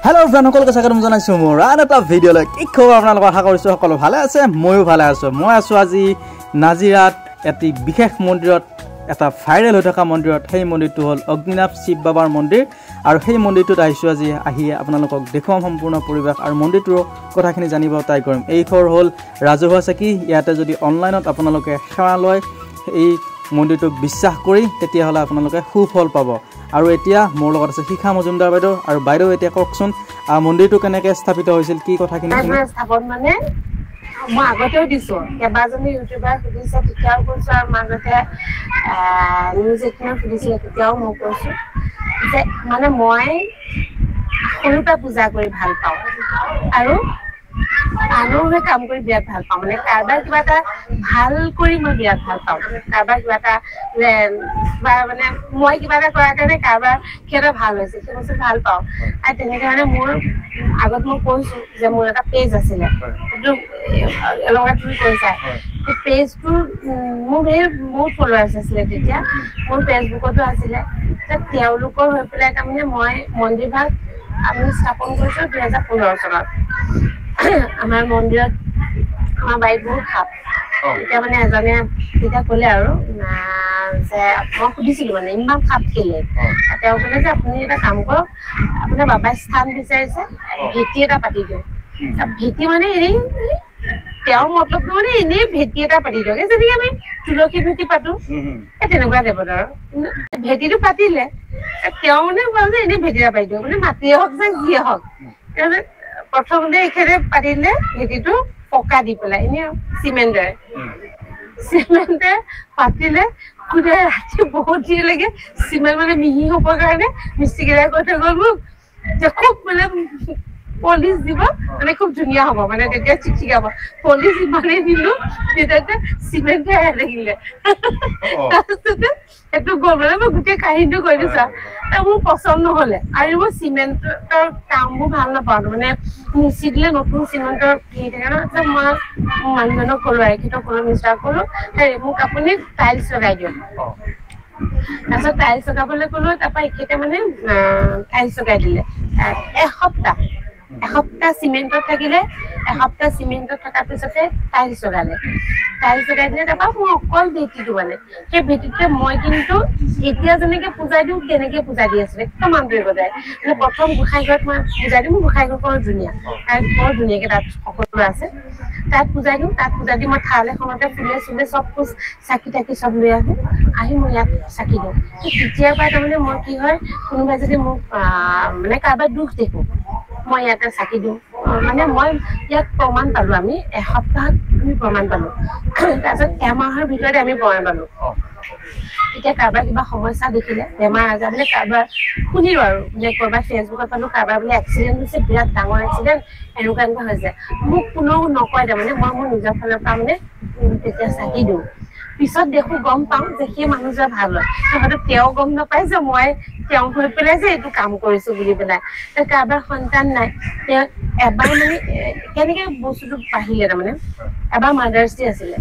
hello friend সকলকে স্বাগতম জনাইছো মোৰ আন এটা ভিডিঅলৈ কি খবৰ আপোনালোকৰ আশা কৰিছো সকলো ভালে আছে ময়ো ভালে আছো মই আছো আজি নাজিৰাত এটি বিশেষ মন্দিৰত এটা ভাইৰেল হৈ থকা মন্দিৰত সেই মন্দিৰটো হল অগ্নিনাভ শিৱ বাবাৰ মন্দিৰ আৰু সেই মন্দিৰটোত আহিছো আজি আহি আপোনালোকক দেখুৱাম সম্পূৰ্ণ পৰিবেশ আৰু মন্দিৰটোৰ কথাখিনি জানিব ট্ৰাই কৰিম এই খৰ হল ৰাজহুৱা চাকি ইয়াতে যদি অনলাইনত আপোনালোকে সেৱা লয় এই মন্দিৰটোক বিশ্বাস কৰি তেতিয়া হলে আপোনালোকে সুফল পাব আৰু এতিয়া মোৰ লগত আছে শিখা মজুমদাৰ বাইদেউ আৰু বাইদেউ এতিয়া কওকচোন মন্দিৰটো কেনেকৈ স্থাপিত হৈছিল কি কথাখিনি স্থাপন মানে মই আগতেও দিছো কেইবাজনী ইউটিউবাৰ সুধিছে তেতিয়াও কৈছো আৰু মাজতে নিউজ এখনত সুধিছিলে তেতিয়াও মই কৈছো যে মানে মই সৰুৰ পৰা পূজা কৰি ভাল পাওঁ আৰু আনুহে কাম কৰি বিৰাট ভাল পাওঁ মানে কাৰোবাৰ কিবা এটা ভাল কৰি মই বিৰাট ভাল পাওঁ কাৰোবাৰ কিবা এটা মানে মই কিবা এটা কৰাৰ কাৰণে কাৰোবাৰ কিবা ভাল হৈছে সেই বস্তু ভাল পাওঁ আৰু তেনেকে মানে মোৰ আগত মই কৈছো যে মোৰ এটা পেজ আছিলে সেইটো লগত তুমি কৈছা সেই পেজটোৰ মোৰ বহুত ফলোৱাৰ্ছ আছিলে তেতিয়া মোৰ ফেচবুকতো আছিলে তেওঁলোকৰ হৈ পেলাই তাৰমানে মই মন্দিৰ ভাগ আমি স্থাপন কৰিছো 2015 চনত আমাৰ মন্দিৰত আমাৰ বাৰীত বহুত সাপ এতিয়া মানে এজনে তেতিয়া ক'লে আৰু যে মই সুধিছিলো মানে ইমান সাপ কেলে তেওঁ ক'লে যে আপুনি এটা কাম কৰক আপোনাৰ বাবাই স্থান বিচাৰিছে ভেটি এটা পাতি দিয়ক ভেটি মানে এনেই তেওঁৰ মতলবটো মানে এনেই ভেটি এটা পাতি দিয়ক যেনেকে আমি তুলসী ভেটি পাতো তেনেকুৱা টাইপত আৰু ভেটিটো পাতিলে তেওঁ মানে কয় যে এনেই ভেটি এটা পাতি দিয়ক মানে মাটিয়ে হওক যে যিয়ে হওক প্ৰথমতে এইখিনি পাতিলে ভেটিটো পকা দি পেলাই এনেই চিমেণ্টে পাতিলে খুদাই ৰাতি বহুত দেৰিলৈকে চিমেণ্ট মানে মিহি হ'বৰ কাৰণে মিস্ত্ৰীকেইটাই কৈ থৈ গ'ল মোক যে খুব মানে পলিচ দিব মানে খুব ধুনীয়া হ'ব মানে তেতিয়া চিকচিকাব পলিচ ইমানেই দিলো তেতিয়া চিমেণ্টে আহি থাকিলে তাৰপিছতে সেইটো গ'ল মানে মই গোটেই কাহিনীটো কৈ দিছা মোৰ পচন্দ নহ'লে আৰু মই চিমেণ্টৰ কামবোৰ ভাল নাপাওঁ মানে মুচি দিলে নতুন চিমেণ্টৰ হেৰি থাকে ন মই মানুহজনক ক'লো এখেতক ক'লো মিষ্টাৰ ক'লো হেৰি মোক আপুনি টাইলছ লগাই দিয়ক তাৰপিছত টাইলছ লগাবলৈ ক'লো তাৰপৰা এখেতে মানে টাইলছ লগাই দিলে এসপ্তাহ চিমেণ্টত থাকিলে এসপ্তাহ চিমেণ্টত থকাৰ পিছতে টাইলছ লগাই দিলে তাৰপৰা মই অকল ভেটিটো মানে সেই ভেটিটোতে মই কিন্তু এতিয়া যেনেকে পূজা দিওঁ তেনেকে পূজা দি আছিলো একদম আন্তৰিকতাৰে মানে প্ৰথম গোসাঁই ঘৰত মই পূজা দিওঁ মোৰ গোসাঁই ঘৰ বৰ ধুনীয়া আৰু বৰ ধুনীয়াকে তাত সকলো আছে তাত পূজা দিওঁ তাত পূজা দি মই থাল এখনতে ফুলে চুলে চব খোজ চাকি তাকি চব লৈ আহি মই ইয়াত চাকি দিওঁ তেতিয়াৰ পৰাই তাৰমানে মই কি হয় কোনোবাই যদি মোক মানে কাৰোবাৰ দুখ দেখো মই ইয়াতে চাকি দিওঁ মানে মই ইয়াত প্ৰমাণ পালো আমি এসপ্তাহত আমি প্ৰমাণ পালো তাৰপিছত এমাহৰ ভিতৰতে আমি প্ৰমাণ পালো এতিয়া কাৰোবাৰ কিবা সমস্যা দেখিলে বেমাৰ আজাৰ বোলে কাৰোবাৰ শুনিলো আৰু যে কৰবাৰ ফেচবুকত পালো কাৰোবাৰ বোলে এক্সিডেণ্ট হৈছে বিৰাট ডাঙৰ এক্সিডেণ্ট এনেকুৱা হৈছে মোক কোনেও নকয় তাৰমানে মই মোৰ নিজৰ ফালৰ পৰা মানে তেতিয়া চাকি দিওঁ পিছত দেখো গম পাওঁ যে সেই মানুহজন ভাল হয় হয়তো তেওঁ গম নাপায় যে মই তেওঁ হৈ পেলাই যে এইটো কাম কৰিছো বুলি পেলাই কাৰোবাৰ সন্তান নাই তেওঁ এবাৰ মানে কেনেকে বস্তুটো বাঢ়িলে তাৰমানে এবাৰ মাদাৰ্ছ ডে আছিলে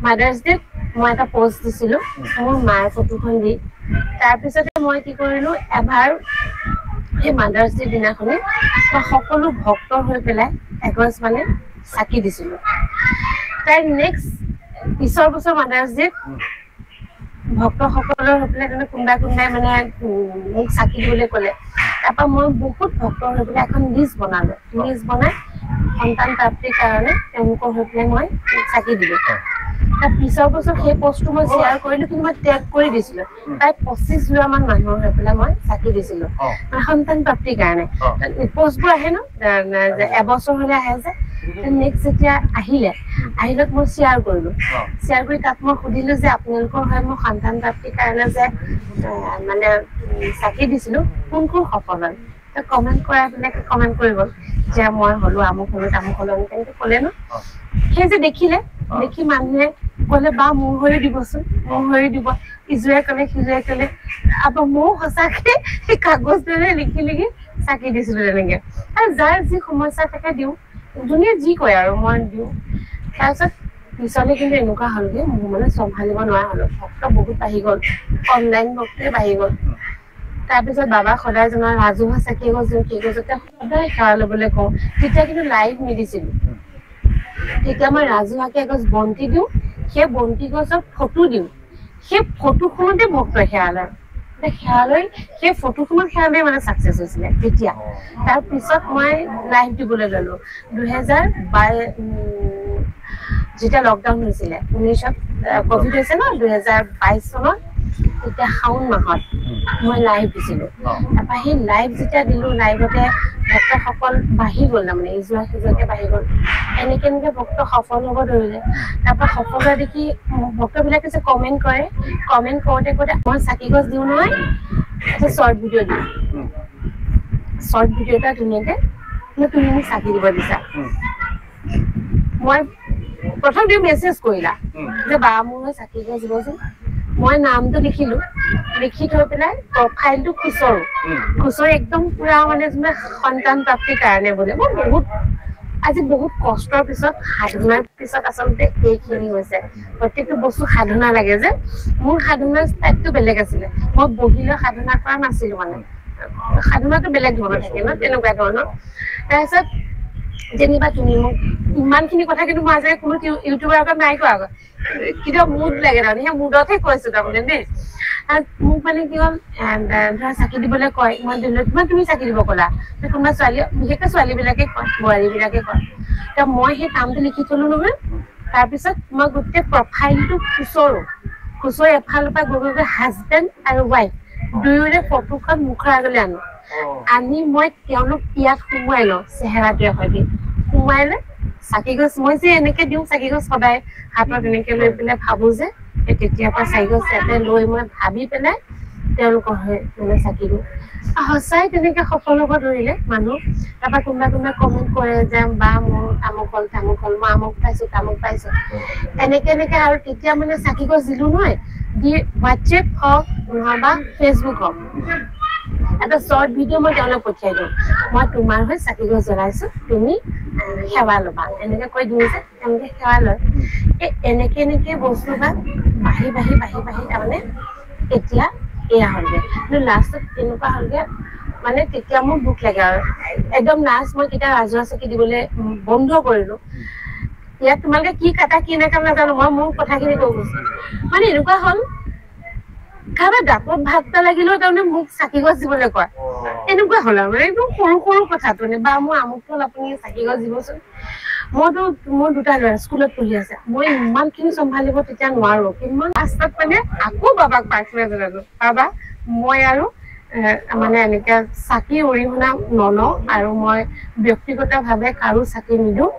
মাদাৰ্ছ ডে মই এটা পোষ্ট দিছিলো মোৰ মাৰ ফটোখন দি তাৰপিছতে মই কি কৰিলো এবাৰ সেই মাদাৰ্ছ ডে দিনাখনে মই সকলো ভক্ত হৈ পেলাই এগছ মানে চাকি দিছিলো তাৰ নেক্সট পিছৰ বছৰ মাদাৰ্ছ ডে ভক্তসকলৰ হৈ পেলাই কোনোবাই মানে মোক চাকি দিবলৈ ক'লে তাৰপৰা মই বহুত ভক্ত হৈ পেলাই এখন লিষ্ট বনালো লিষ্ট বনাই সন্তান প্ৰাপ্তিৰ কাৰণে তেওঁলোকৰ হৈ পেলাই মই চাকি দিলো তাৰ পিছৰ বছৰ সেই পোষ্টটো মই শ্বেয়াৰ কৰিলো কিন্তু মই টেগ কৰি দিছিলো প্ৰায় 25 মান মানুহৰ হৈ পেলাই মই চাকি দিছিলো মানে সন্তান প্ৰাপ্তিৰ কাৰণে পোষ্টবোৰ আহে ন এবছৰ হলে আহে যে নেক্সট যেতিয়া আহিলত মই শ্বেয়াৰ কৰিলো শ্বেয়াৰ কৰি তাত মই সুধিলো যে আপোনালোকৰ হয় মই সন্তান প্ৰাপ্তিৰ কাৰণে যে মানে চাকি দিছিলো কোন সফল হয় কমেণ্ট কৰাই পেলাই কমেণ্ট কৰি গ'ল যে মই হলো আমুক হলো তামুক হলো তেনেকে ক'লে ন সেই যে দেখি মানুহে ক'লে বা মোৰ হৈ দিবচোন মোৰ হৈ দিব ইজোৰে ক'লে সিজোৰে ক'লে আকৌ ময়ো সঁচাকে সেই কাগজটোৰে লিখি চাকি দিছিলো তেনেকে আৰু যাৰ যি সমস্যা থাকে দিওঁ যোনে যি কয় আৰু মই দিওঁ তাৰপিছত পিছলে কিন্তু এনেকুৱা হ'লগে মোৰ মানে চম্ভালিব নোৱাৰা হলো ভক্ত বহুত বাঢ়ি গ'ল অনলাইন ভক্তি বাঢ়ি গ'ল তাৰপিছত বাবা সদায় জনাই ৰাজহুৱা চাকি এগছ দিওঁ কি গছতে সদায় সেৱা ল'বলৈ কওঁ তেতিয়া কিন্তু লাইভ নিদিছিলোঁ তেতিয়া মই ৰাজহুৱাকে এগছ বন্তি দিওঁ সেই বন্তি গছৰ ফটো দিওঁ সেই ফটোখনতে ভক্তই সেৱা লয় সেৱা লৈ সেই ফটোখনত সেৱা লৈ মানে ছাকচেছ হৈছিলে তেতিয়া তাৰপিছত মই লাইভ দিবলৈ ল'লোঁ 2022 যেতিয়া লকডাউন হৈছিলে 19ত কোভিড হৈছে ন 2022 চনত তেতিয়া শাওণ মাহত মই লাইভ দিছিলোঁ তাৰপৰা সেই লাইভ যেতিয়া দিলোঁ লাইভতে ভক্তসকল বাঢ়ি গ'ল তাৰমানে ইজোৱা সিজোৱাকৈ বাঢ়ি গ'ল এনেকৈ ভক্ত সফল হ'ব ধৰিলে তাৰপৰা সকলোৱে দেখি ভক্তবিলাকে যে কমেণ্ট কৰে কমেণ্ট কৰোঁতে মই চাকি গছ দিওঁ নহয় এটা শ্বৰ্ট ভিডিঅ' দিওঁ শ্বৰ্ট ভিডিঅ' এটা ধুনীয়াকৈ তুমি মোক চাকি দিব দিছা মই প্ৰথম তুমি মেছেজ কৰিলা যে বা মোৰ চাকি গছ দিবচোন মই নামটো লিখিলোঁ লিখি থৈ পেলাই প্ৰফাইলটো খুচৰি একদম পুৰা মানে সন্তান প্ৰাপ্তিৰ কাৰণে বোলে মই আজি বহুত কষ্টৰ পিছত সাধনাৰ পিছত আচলতে এইখিনি হৈছে প্ৰত্যেকটো বস্তু সাধনা লাগে যে মোৰ সাধনাৰ ষ্টাইলটো বেলেগ আছিলে মই বহিলৈ সাধনা কৰা নাছিলোঁ মানে সাধনাটো বেলেগ ধৰণৰ থাকে ন তেনেকুৱা ধৰণৰ তাৰপিছত যেনিবা তুমি মোক ইমানখিনি কথা কিন্তু মই আজিলৈকে কোনো ইউটিউবাৰ আগত নাই কোৱা আগত কেতিয়াবা মুড লাগে তাৰমানে সেই মুডতহে কৈছোঁ তাৰমানে দেই মোক মানে কি হ'ল ধৰা চাকি দিবলৈ কয় মই দিলোঁ কিমান তুমি চাকি দিব ক'লা কোনোবা ছোৱালী বিশেষকৈ ছোৱালীবিলাকে কয় বোৱাৰীবিলাকে কয় তো মই সেই কামটো লিখি থলোঁ নহয় তাৰপিছত মই গোটেই প্ৰফাইলটো খুচৰি এফালৰ পৰা গৈ হাজবেণ্ড আৰু ৱাইফ দুয়োৰে ফটোখন মুখৰ আগলৈ আনি মই তেওঁলোক ইয়াত সোমোৱাই লওঁ চেহেৰাটোৱে সৈতে সোমোৱাই লৈ চাকি গছ মই যে এনেকৈ দিওঁ চাকি গছ সদায় হাতত এনেকৈ লৈ পেলাই ভাবোঁ যে তেতিয়াৰ পৰা চাকি গছ ইয়াতে লৈ মই ভাবি পেলাই তেওঁলোকৰ হৈ মানে চাকি দিওঁ সঁচাই তেনেকৈ সফল হ'ব ধৰিলে মানুহ তাৰপৰা কোনোবা কমেণ্ট কৰে যে বা মোৰ তামুক হ'ল মই আমুক পাইছোঁ তামুক পাইছোঁ এনেকৈ আৰু তেতিয়া মানে চাকি গছ দিলোঁ নহয় দি হোৱাটছএপ হওক নহবা ফেচবুক হওক এটা শ্বৰ্ট ভিডিঅ' মই তেওঁলোক পঠিয়াই দিওঁ মই তোমাৰ হৈ চাকি গছ জ্বলাইছোঁ তুমি সেৱা ল'বা এনেকৈ কৈ দিওঁ যে তেওঁলোকে সেৱা লয় এনেকৈ বস্তুবিলাক বাঢ়ি তাৰমানে এতিয়া এয়া হ'লগৈ কিন্তু লাষ্টত এনেকুৱা হ'লগৈ মানে তেতিয়া মোৰ দুখ লাগে আৰু একদম লাষ্ট মই কেতিয়া ৰাজহুৱা চাকি দিবলৈ বন্ধ কৰিলোঁ ইয়াত তোমালোকে কি কাটা কি নাকাম নাজানো মই মোৰ কথাখিনি কৈ গৈছোঁ মানে এনেকুৱা হ'ল কাৰোবাৰ দাঁতত ভাত এটা লাগিলেও তাৰমানে মোক চাকি গছ দিবলৈ কয় এনেকুৱা হ'ল আৰু মানে একদম সৰু কথাটো মানে বা মোৰ আমুকটো হ'ল আপুনি চাকি গছ দিবচোন মোৰ দুটা ল'ৰা স্কুলত পঢ়ি আছে মই ইমানখিনি চম্ভালিব তেতিয়া নোৱাৰোঁ কিমান লাষ্টত মানে আকৌ বাবাক পাৰ্চনেল জনালোঁ বাবা মই আৰু মানে এনেকৈ চাকি অৰিহণা নলওঁ আৰু মই ব্যক্তিগতভাৱে কাৰো চাকি নিদিওঁ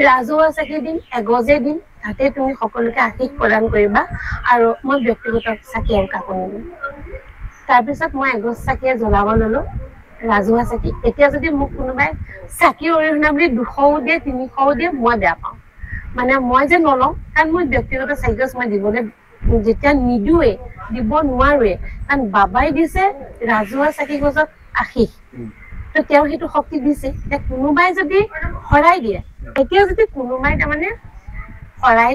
ৰাজহুৱা চাকি দিম এগজে দিম তাতে তুমি সকলোকে আশীষ প্ৰদান কৰিবা আৰু মই ব্যক্তিগত চাকি আৰু কাকো নিদিম তাৰপিছত মই এগজ চাকিয়ে জ্বলাব ল'লোঁ ৰাজহুৱা চাকি এতিয়া যদি মোক কোনোবাই চাকি অৰিহণা বুলি 200ও দিয়ে 300ও দিয়ে মই বেয়া পাওঁ মানে মই যে নলওঁ কাৰণ মই ব্যক্তিগত চাকি গছ মই দিবলৈ যেতিয়া নিদিওঁৱে দিব নোৱাৰোৱে কাৰণ বাবাই দিছে ৰাজহুৱা চাকি গছত আশীষ তো তেওঁ সেইটো শক্তি দিছে যে কোনোবাই যদি শৰাই দিয়ে এতিয়া যদি কোনোবাই তাৰমানে শৰাই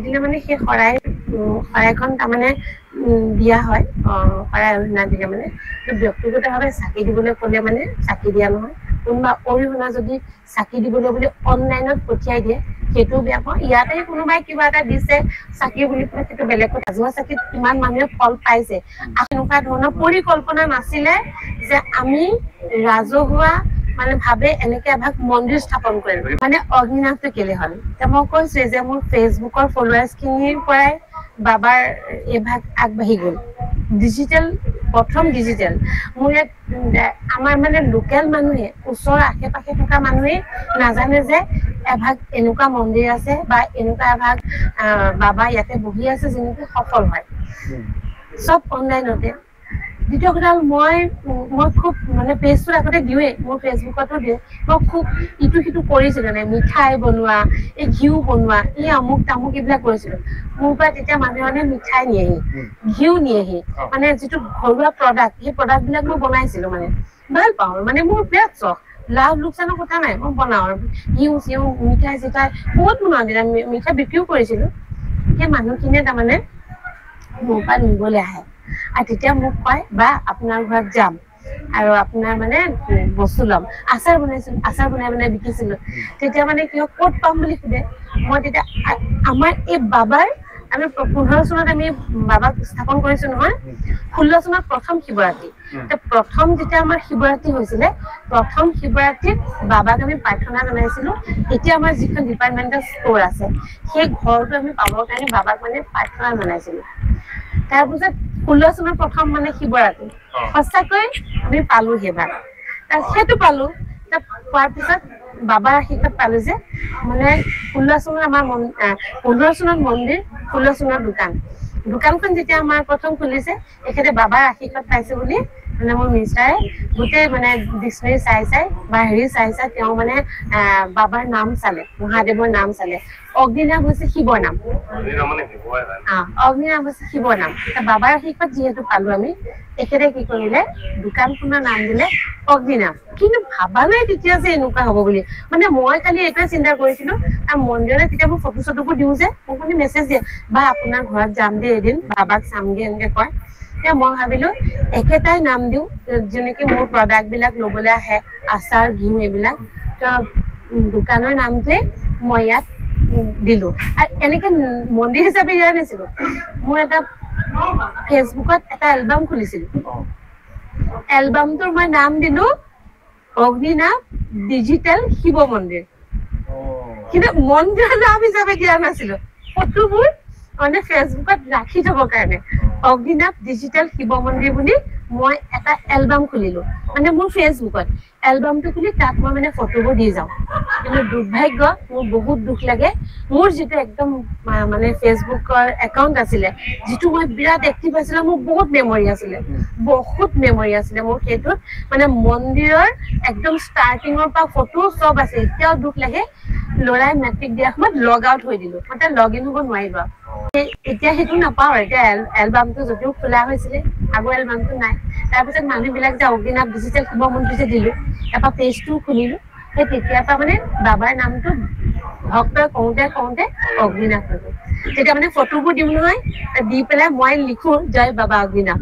দিলে মানে সেই শৰাইখন তাৰমানে দিয়া হয় শৰাই অৰিহণা দিলে মানে ব্যক্তিগতভাৱে চাকি দিবলৈ ক'লে মানে চাকি দিয়া নহয় কোনোবা অৰিহণা যদি চাকি দিবলৈ বুলি অনলাইনত পঠিয়াই দিয়ে সেইটোও বেয়া পাওঁ ইয়াতে কোনোবাই কিবা এটা দিছে চাকি বুলি পেলাই সেইটো বেলেগ কথা ৰাজহুৱা চাকিত কিমান মানুহে ফল পাইছে এনেকুৱা ধৰণৰ পৰিকল্পনা নাছিলে যে আমি ৰাজহুৱা মানে ভাবে এনেকে এভাগ মন্দিৰ স্থাপন কৰিম মানে অগ্নিনাভটো কেলে হ'ল এতিয়া মই কৈছোঁ যে মোৰ ফেচবুকৰ ফলোৱাৰ্ছখিনিৰ পৰাই বাবাৰ এভাগ আগবাঢ়ি গ'ল প্ৰথম ডিজিটেল মোৰ ইয়াত আমাৰ মানে লোকেল মানুহে ওচৰৰ আশে পাশে থকা মানুহে নাজানে যে এভাগ এনেকুৱা মন্দিৰ আছে বা এনেকুৱা এভাগ বাবা ইয়াতে বহি আছে যেনেকৈ সফল হয় চব অনলাইনতে দ্বিতীয় কথা হ'ল মই খুব মানে পেজটোত আগতে দিওঁৱেই মোৰ ফেচবুকতো দিওঁ মই খুব ইটো সিটো কৰিছিলোঁ মানে মিঠাই বনোৱা এই ঘিউ বনোৱা এই আমুক তামুক এইবিলাক কৰিছিলোঁ মোৰ পৰা তেতিয়া মানুহে মানে মিঠাই নিয়েহি ঘিউ নিয়েহি মানে যিটো ঘৰুৱা প্ৰডাক্ট সেই প্ৰডাক্টবিলাক মই বনাইছিলোঁ মানে ভাল পাওঁ মানে মোৰ বিৰাট চখ লাভ লোকচানৰ কথা নাই মই বনাওঁ আৰু ঘিউ চিউ মিঠাই চিঠাই বহুত বনাওঁ মিঠাই বিক্ৰীও কৰিছিলোঁ সেই মানুহখিনিয়ে তাৰমানে মোৰ পৰা নিবলৈ আহে আৰু তেতিয়া মোক কয় বা আপোনাৰ ঘৰত যাম আৰু আপোনাৰ মানে বস্তু ল'ম আচাৰ বনাইছিলোঁ আচাৰ বনাই বিকিছিলোঁ তেতিয়া মানে কি হয় ক'ত পাম বুলি সোধে মই তেতিয়া আমাৰ এই বাবাৰ আমি 15 চনত আমি বাবাক স্থাপন কৰিছোঁ নহয় 16 চনত প্ৰথম শিৱৰাত্ৰি প্ৰথম যেতিয়া আমাৰ শিৱৰাত্ৰি হৈছিলে প্ৰথম শিৱৰাত্ৰিত বাবাক আমি প্ৰাৰ্থনা জনাইছিলোঁ এতিয়া আমাৰ যিখন ডিপাৰ্টমেণ্টেল ষ্ট'ৰ আছে সেই ঘৰটো আমি পাবৰ কাৰণে বাবাক মানে প্ৰাৰ্থনা জনাইছিলোঁ তাৰপিছত 16 চনৰ প্ৰথম মানে শিৱৰাত্ৰি সঁচাকৈ আমি পালোঁ সেইবাৰ সেইটো পালোঁ পোৱাৰ পিছত বাবাৰ আশীৰ্বাদ পালোঁ যে মানে 16 চনত আমাৰ 15 চনত মন্দিৰ 16 চনত দোকানখন যেতিয়া আমাৰ প্ৰথম খুলিছে এখেতে বাবাৰ আশীৰ্বাদ পাইছে বুলি মানে মোৰ মিষ্টাৰে গোটেই মানে ডিক্সনাৰী চাই বা হেৰি চাই তেওঁ মানে বাবাৰ নাম চালে মহাদেৱৰ নাম চালে অগ্নিনাভ হৈছে শিৱৰ নাম অগ্নিনাভ হৈছে শিৱৰ নাম বাবাৰ আশীৰ্বাদ যিহেতু পালোঁ আমি তেখেতে কি কৰিলে দোকানখনৰ নাম দিলে অগ্নিনাভ কিন্তু ভাবা নাই তেতিয়া যে এনেকুৱা হ'ব বুলি মানে মই খালি এইটোৱে চিন্তা কৰিছিলোঁ আৰু মন্দিৰলৈ তেতিয়া মই ফটো চটোবোৰ দিওঁ যে মোক মানে মেছেজ দিয়ে বা আপোনাৰ ঘৰত যাম দেই এদিন বাবাক চামগে এনেকে কয় মই ভাবিলোঁ একেটাই নাম দিওঁ যেনেকে মোৰ প্ৰডাক্টবিলাক ল'বলৈ আহে আচাৰ ঘিউ এইবিলাক দোকানৰ নামটোৱে মই ইয়াত দিলোঁ আৰু এনেকে মন্দিৰ হিচাপে দিয়া নাছিলোঁ মোৰ এটা ফেচবুকত এটা এলবাম খুলিছিলোঁ এলবামটোৰ মই নাম দিলোঁ অগ্নিনাভ ডিজিটেল শিৱ মন্দিৰ কিন্তু মন্দিৰৰ নাম হিচাপে দিয়া নাছিলোঁ ফটোবোৰ মানে ফেচবুকত ৰাখি থবৰ কাৰণে অগ্নিনাভ ডিজিটেল শিৱ মন্দিৰ বুলি মই এটা এলবাম খুলিলোঁ মানে মোৰ ফেচবুকত এলবামটো খুলি তাত মই মানে ফটোবোৰ দি যাওঁ কিন্তু দুৰ্ভাগ্য মোৰ বহুত দুখ লাগে মোৰ যিটো একদম মানে ফেচবুকৰ একাউণ্ট আছিলে যিটো মই বিৰাট এক্টিভ আছিলে মোৰ বহুত মেমৰি আছিলে মোৰ সেইটোত মানে মন্দিৰৰ একদম ষ্টাৰ্টিঙৰ পৰা ফটো চব আছে এতিয়াও দুখ লাগে ল'ৰাই মেট্ৰিক দিয়াৰ সময়ত লগ আউট হৈ দিলোঁ মই তাত লগ ইন হ'ব নোৱাৰিলোঁ এতিয়া সেইটো নাপাওঁ এতিয়া এলবামটো যদিও খোলা হৈছিলে আগৰ এলবামটো নাই তাৰপিছত মানুহবিলাক যে অগ্নিনাভ ডিজিটেল শিৱ মন্দিৰ যে দিলোঁ তাৰপৰা পেজটোও খুলিলোঁ সেই তেতিয়াৰ পৰা মানে বাবাৰ নামটো ভক্তই কওঁতে অগ্নিনাভ হৈ গ'ল তেতিয়া মানে ফটোবোৰ দিওঁ নহয় দি পেলাই মই লিখোঁ জয় বাবা অগ্নিনাভ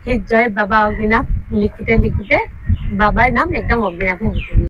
সেই জয় বাবা অগ্নিনাভ লিখোঁতে বাবাৰ নাম একদম অগ্নিনাভ হৈ গৈছিল